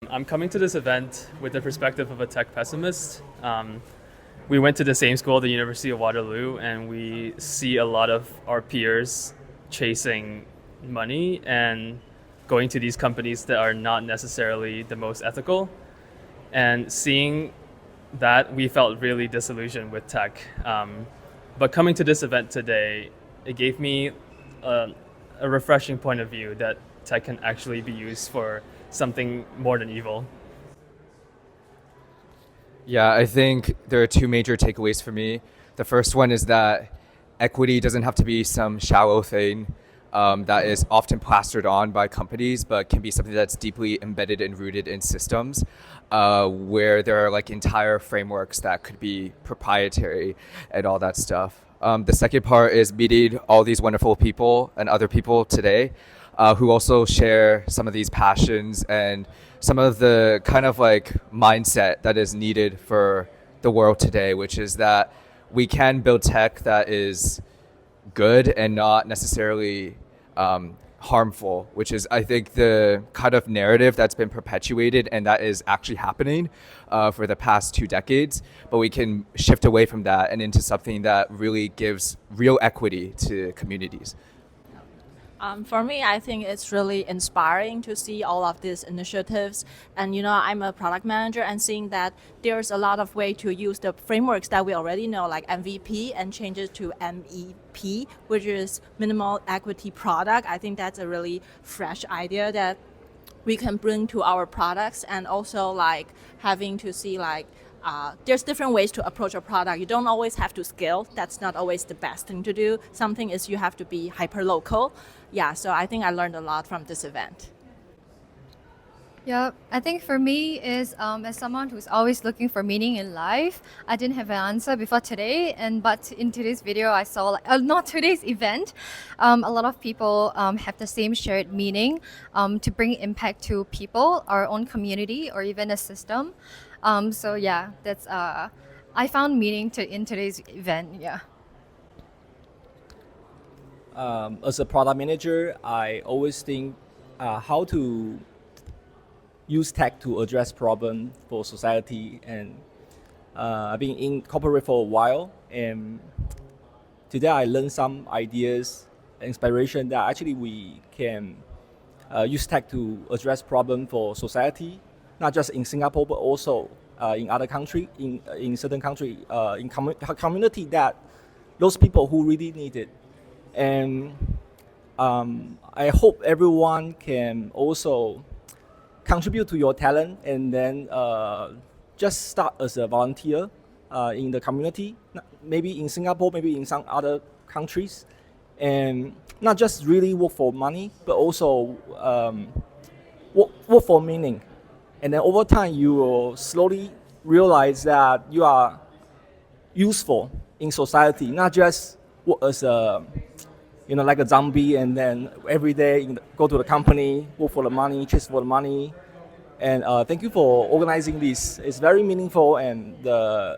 I'm coming to this event with the perspective of a tech pessimist. We went to the same school, the University of Waterloo, and we see a lot of our peers chasing money and going to these companies that are not necessarily the most ethical. And seeing that, we felt really disillusioned with tech. But coming to this event today, it gave me a refreshing point of view that tech can actually be used for something more than evil. Yeah, I think there are two major takeaways for me. The first one is that equity doesn't have to be some shallow thing that is often plastered on by companies, but can be something that's deeply embedded and rooted in systems where there are like entire frameworks that could be proprietary and all that stuff. The second part is meeting all these wonderful people and other people today who also share some of these passions and some of the kind of like mindset that is needed for the world today, which is that we can build tech that is good and not necessarily harmful, which is, I think, the kind of narrative that's been perpetuated and that is actually happening for the past 2 decades. But we can shift away from that and into something that really gives real equity to communities. For me, I think it's really inspiring to see all of these initiatives. And, I'm a product manager and seeing that there's a lot of way to use the frameworks that we already know, like MVP, and change it to MEP, which is minimal equity product. I think that's a really fresh idea that we can bring to our products, and also like having to see like there's different ways to approach a product. You don't always have to scale. That's not always the best thing to do. Something is you have to be hyper-local. Yeah, so I think I learned a lot from this event. Yeah, I think for me is as someone who's always looking for meaning in life, I didn't have an answer before today, but in today's video I saw not today's event, a lot of people have the same shared meaning to bring impact to people, our own community, or even a system. So yeah, that's I found meaning in today's event. Yeah. As a product manager, I always think how to use tech to address problems for society. And I've been in corporate for a while, and today I learned some ideas, inspiration that actually we can use tech to address problems for society, not just in Singapore, but also in other countries, in certain countries, in community that those people who really need it. And I hope everyone can also contribute to your talent, and then just start as a volunteer in the community, maybe in Singapore, maybe in some other countries, and not just really work for money, but also work for meaning. And then over time, you will slowly realize that you are useful in society, not just work as a like a zombie, and then every day go to the company, work for the money, chase for the money. And thank you for organizing this. It's very meaningful, and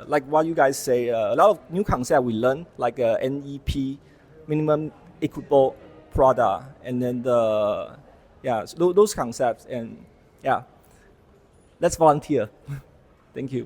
like what you guys say, a lot of new concepts we learn, like NEP, minimum equitable product, and then those concepts. And yeah, let's volunteer. Thank you.